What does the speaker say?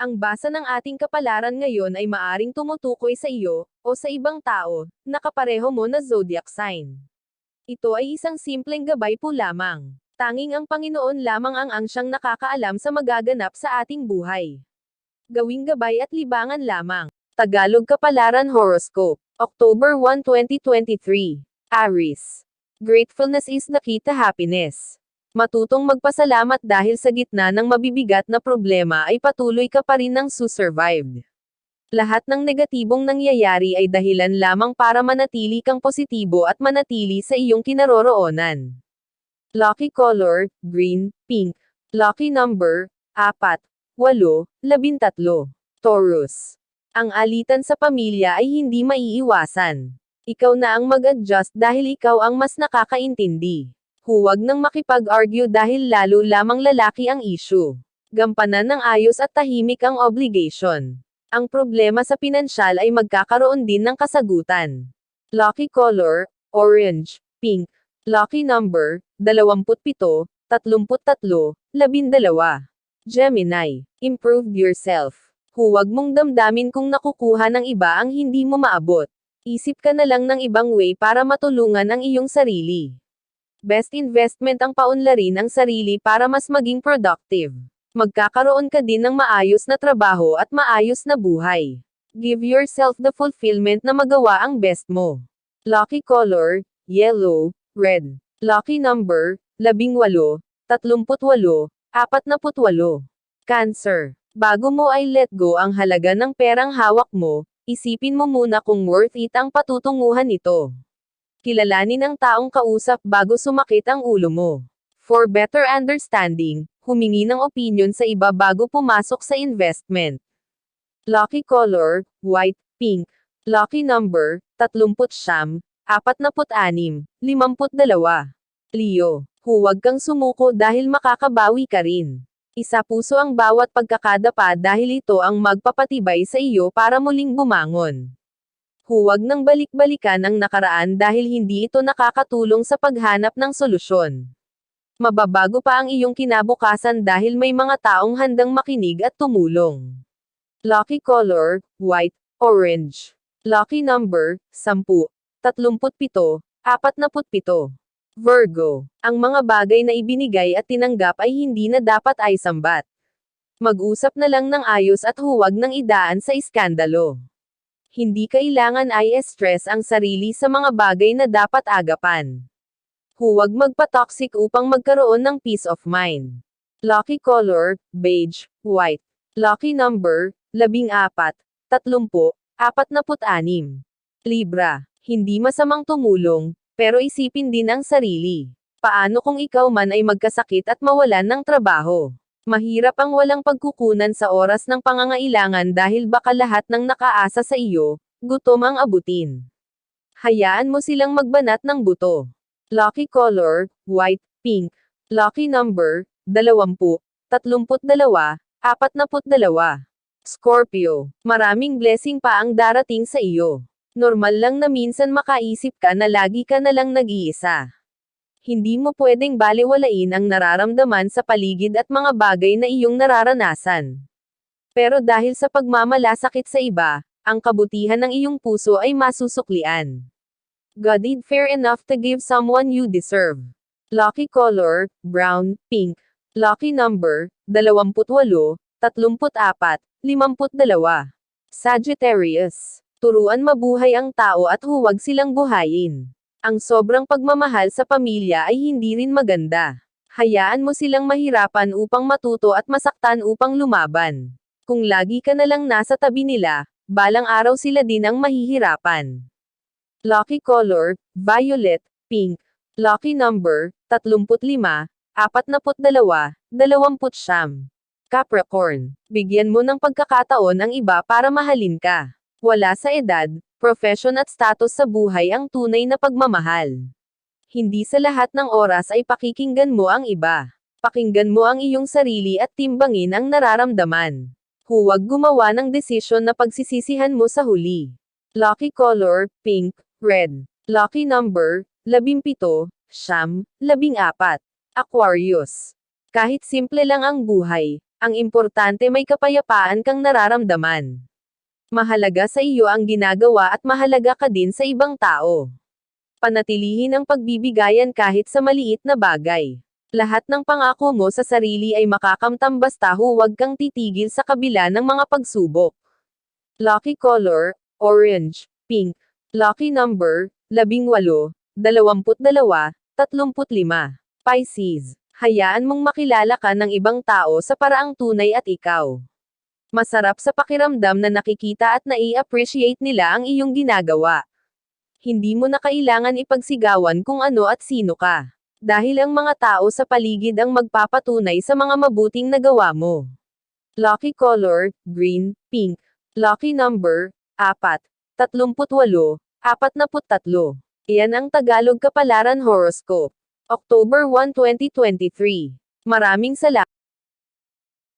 Ang basa ng ating kapalaran ngayon ay maaring tumutukoy sa iyo, o sa ibang tao, na kapareho mo na zodiac sign. Ito ay isang simpleng gabay po lamang. Tanging ang Panginoon lamang ang siyang nakakaalam sa magaganap sa ating buhay. Gawing gabay at libangan lamang. Tagalog Kapalaran Horoscope, October 1, 2023. Aries. Gratefulness is the key to happiness. Matutong magpasalamat dahil sa gitna ng mabibigat na problema ay patuloy ka pa rin ng susurvived. Lahat ng negatibong nangyayari ay dahilan lamang para manatili kang positibo at manatili sa iyong kinaroroonan. Lucky color, green, pink. Lucky number, 4, 8, 13. Taurus. Ang alitan sa pamilya ay hindi maiiwasan. Ikaw na ang mag-adjust dahil ikaw ang mas nakakaintindi. Huwag nang makipag-argue dahil lalo lamang lalaki ang issue. Gampanan ng ayos at tahimik ang obligation. Ang problema sa pinansyal ay magkakaroon din ng kasagutan. Lucky color, orange, pink. Lucky number, 27, 33, 12. Gemini. Improve yourself. Huwag mong damdamin kung nakukuha ng iba ang hindi mo maabot. Isip ka na lang ng ibang way para matulungan ang iyong sarili. Best investment ang paunlarin ang sarili para mas maging productive. Magkakaroon ka din ng maayos na trabaho at maayos na buhay. Give yourself the fulfillment na magawa ang best mo. Lucky color, yellow, red. Lucky number, 18, 38, 48. Cancer. Bago mo ay let go ang halaga ng perang hawak mo, isipin mo muna kung worth it ang patutunguhan nito. Kilalanin ang taong kausap bago sumakit ang ulo mo. For better understanding, humingi ng opinion sa iba bago pumasok sa investment. Lucky color, white, pink. Lucky number, 39, 46, 52. Leo. Huwag kang sumuko dahil makakabawi ka rin. Isa puso ang bawat pagkakadapa dahil ito ang magpapatibay sa iyo para muling bumangon. Huwag nang balik-balikan ang nakaraan dahil hindi ito nakakatulong sa paghanap ng solusyon. Mababago pa ang iyong kinabukasan dahil may mga taong handang makinig at tumulong. Lucky color, white, orange. Lucky number, 10, 37, 47. Virgo. Ang mga bagay na ibinigay at tinanggap ay hindi na dapat ay sambat. Mag-usap na lang ng ayos at huwag nang idaan sa iskandalo. Hindi kailangan ay stress ang sarili sa mga bagay na dapat agapan. Huwag magpa-toxic upang magkaroon ng peace of mind. Lucky color, beige, white. Lucky number, 14, 30, 46. Libra. Hindi masamang tumulong, pero isipin din ang sarili. Paano kung ikaw man ay magkasakit at mawalan ng trabaho? Mahirap ang walang pagkukunan sa oras ng pangangailangan dahil baka lahat ng nakaasa sa iyo, gutom ang abutin. Hayaan mo silang magbanat ng buto. Lucky color, white, pink. Lucky number, 20, 32, 42. Scorpio. Maraming blessing pa ang darating sa iyo. Normal lang na minsan makaisip ka na lagi ka na lang nag-iisa. Hindi mo pwedeng balewalain ang nararamdaman sa paligid at mga bagay na iyong nararanasan. Pero dahil sa pagmamalasakit sa iba, ang kabutihan ng iyong puso ay masusuklian. God is fair enough to give someone you deserve. Lucky color, brown, pink. Lucky number, 28, 34, 52. Sagittarius. Turuan mabuhay ang tao at huwag silang buhayin. Ang sobrang pagmamahal sa pamilya ay hindi rin maganda. Hayaan mo silang mahirapan upang matuto at masaktan upang lumaban. Kung lagi ka na lang nasa tabi nila, balang araw sila din ang mahihirapan. Lucky color, violet, pink. Lucky number, 35, 42, 20. Capricorn. Bigyan mo ng pagkakataon ang iba para mahalin ka. Wala sa edad, profesyon at status sa buhay ang tunay na pagmamahal. Hindi sa lahat ng oras ay pakikinggan mo ang iba. Pakinggan mo ang iyong sarili at timbangin ang nararamdaman. Huwag gumawa ng desisyon na pagsisisihan mo sa huli. Lucky color, pink, red. Lucky number, 17, 14. Aquarius. Kahit simple lang ang buhay, Ang importante may kapayapaan kang nararamdaman. Mahalaga sa iyo ang ginagawa at mahalaga ka din sa ibang tao. Panatilihin ang pagbibigayan kahit sa maliit na bagay. Lahat ng pangako mo sa sarili ay makakamtam basta huwag kang titigil sa kabila ng mga pagsubok. Lucky color, orange, pink. Lucky number, 18, 22, 35. Pisces. Hayaan mong makilala ka ng ibang tao sa paraang tunay at ikaw. Masarap sa pakiramdam na nakikita at nai-appreciate nila ang iyong ginagawa. Hindi mo na kailangan ipagsigawan kung ano at sino ka. Dahil ang mga tao sa paligid ang magpapatunay sa mga mabuting nagawa mo. Lucky color, green, pink. Lucky number, 4, 38, 43. Iyan ang Tagalog Kapalaran Horoscope. October 1, 2023. Maraming salamat.